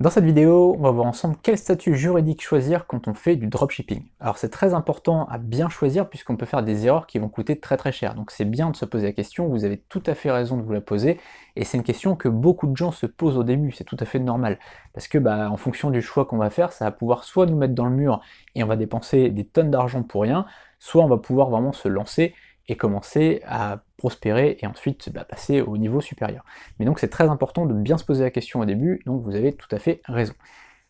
Dans cette vidéo, on va voir ensemble quel statut juridique choisir quand on fait du dropshipping. Alors c'est très important à bien choisir puisqu'on peut faire des erreurs qui vont coûter très très cher. Donc c'est bien de se poser la question, vous avez tout à fait raison de vous la poser, et c'est une question que beaucoup de gens se posent au début, c'est tout à fait normal. Parce que en fonction du choix qu'on va faire, ça va pouvoir soit nous mettre dans le mur et on va dépenser des tonnes d'argent pour rien, soit on va pouvoir vraiment se lancer et commencer à prospérer et ensuite passer au niveau supérieur. Mais donc c'est très important de bien se poser la question au début, donc vous avez tout à fait raison.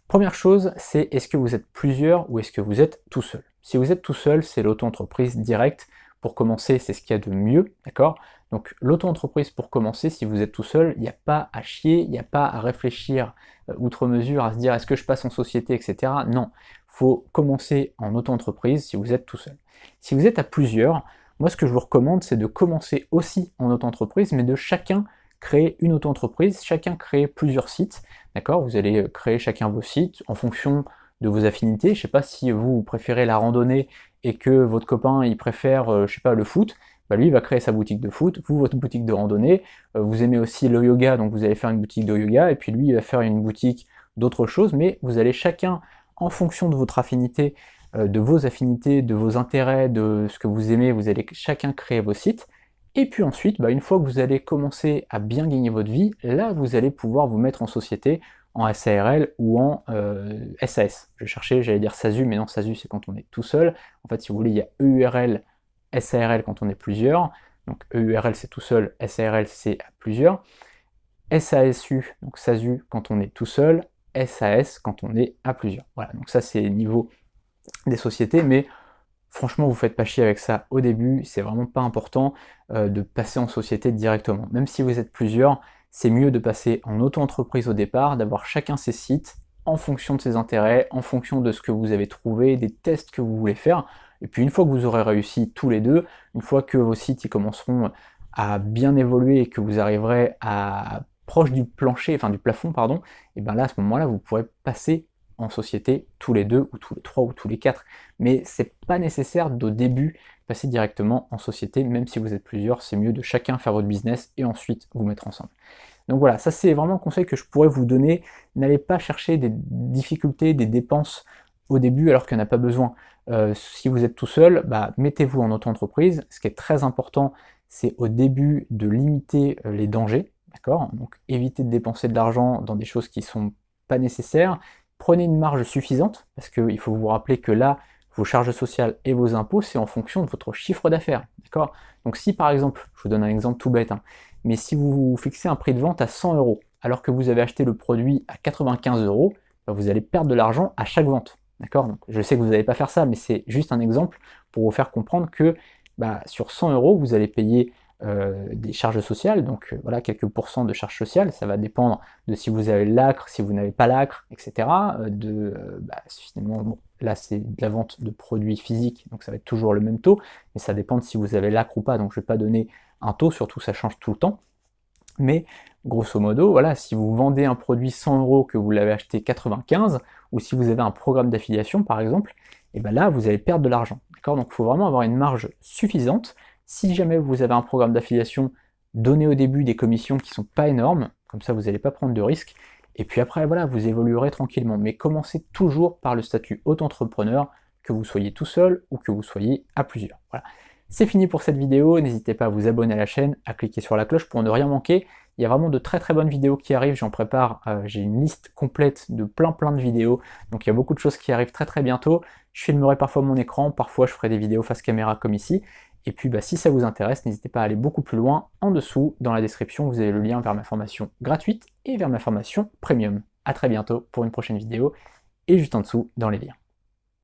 Première chose, c'est est-ce que vous êtes plusieurs ou est-ce que vous êtes tout seul? Si vous êtes tout seul, c'est l'auto-entreprise directe. Pour commencer, c'est ce qu'il y a de mieux, d'accord? Donc l'auto-entreprise pour commencer, si vous êtes tout seul, il n'y a pas à chier, il n'y a pas à réfléchir outre mesure, à se dire est-ce que je passe en société, etc. Non, il faut commencer en auto-entreprise si vous êtes tout seul. Si vous êtes à plusieurs, moi ce que je vous recommande, c'est de commencer aussi en auto-entreprise, mais de chacun créer une auto-entreprise, chacun créer plusieurs sites, d'accord? Vous allez créer chacun vos sites en fonction de vos affinités. Je ne sais pas si vous préférez la randonnée et que votre copain il préfère, je sais pas, le foot, lui il va créer sa boutique de foot, vous votre boutique de randonnée, vous aimez aussi le yoga, donc vous allez faire une boutique de yoga, et puis lui il va faire une boutique d'autre chose, mais vous allez chacun, en fonction de votre affinité, de vos affinités, de vos intérêts, de ce que vous aimez, vous allez chacun créer vos sites. Et puis ensuite, une fois que vous allez commencer à bien gagner votre vie, là vous allez pouvoir vous mettre en société, en SARL ou en SAS. Je cherchais, j'allais dire SASU, mais non, SASU c'est quand on est tout seul. En fait, si vous voulez, il y a EURL, SARL quand on est plusieurs. Donc EURL c'est tout seul, SARL c'est à plusieurs. SASU, donc SASU quand on est tout seul, SAS quand on est à plusieurs. Voilà, donc ça c'est niveau des sociétés, mais franchement, vous faites pas chier avec ça au début, c'est vraiment pas important de passer en société directement. Même si vous êtes plusieurs, c'est mieux de passer en auto-entreprise au départ, d'avoir chacun ses sites en fonction de ses intérêts, en fonction de ce que vous avez trouvé, des tests que vous voulez faire. Et puis une fois que vous aurez réussi tous les deux, une fois que vos sites ils commenceront à bien évoluer et que vous arriverez à proche du plancher, enfin du plafond, pardon, et bien là à ce moment-là, vous pourrez passer en société tous les deux ou tous les trois ou tous les quatre. Mais c'est pas nécessaire d'au début passer directement en société, même si vous êtes plusieurs, c'est mieux de chacun faire votre business et ensuite vous mettre ensemble. Donc voilà, ça c'est vraiment le conseil que je pourrais vous donner. N'allez pas chercher des difficultés, des dépenses au début alors qu'il n'y en a pas besoin. Si vous êtes tout seul, mettez-vous en auto-entreprise. Ce qui est très important, c'est au début de limiter les dangers, d'accord? Donc évitez de dépenser de l'argent dans des choses qui sont pas nécessaires. Prenez une marge suffisante, parce qu'il faut vous rappeler que là, vos charges sociales et vos impôts, c'est en fonction de votre chiffre d'affaires, d'accord? Donc si par exemple, je vous donne un exemple tout bête, mais si vous fixez un prix de vente à 100 euros, alors que vous avez acheté le produit à 95 euros, vous allez perdre de l'argent à chaque vente, d'accord? Donc je sais que vous n'allez pas faire ça, mais c'est juste un exemple pour vous faire comprendre que sur 100 euros, vous allez payer des charges sociales, donc voilà, quelques pourcents de charges sociales, ça va dépendre de si vous avez l'acre, si vous n'avez pas l'acre, etc. Finalement, bon, là c'est de la vente de produits physiques, donc ça va être toujours le même taux, mais ça dépend de si vous avez l'acre ou pas, donc je ne vais pas donner un taux, surtout ça change tout le temps, mais grosso modo, voilà, si vous vendez un produit 100 euros que vous l'avez acheté 95, ou si vous avez un programme d'affiliation par exemple, et là vous allez perdre de l'argent, d'accord? Donc il faut vraiment avoir une marge suffisante. Si jamais vous avez un programme d'affiliation, donnez au début des commissions qui ne sont pas énormes, comme ça vous n'allez pas prendre de risques, et puis après voilà, vous évoluerez tranquillement. Mais commencez toujours par le statut auto-entrepreneur, que vous soyez tout seul ou que vous soyez à plusieurs. Voilà. C'est fini pour cette vidéo, n'hésitez pas à vous abonner à la chaîne, à cliquer sur la cloche pour ne rien manquer. Il y a vraiment de très très bonnes vidéos qui arrivent, j'en prépare, j'ai une liste complète de plein de vidéos, donc il y a beaucoup de choses qui arrivent très très bientôt. Je filmerai parfois mon écran, parfois je ferai des vidéos face caméra comme ici, et puis si ça vous intéresse, n'hésitez pas à aller beaucoup plus loin. En dessous, dans la description, vous avez le lien vers ma formation gratuite et vers ma formation premium. A très bientôt pour une prochaine vidéo, et juste en dessous, dans les liens.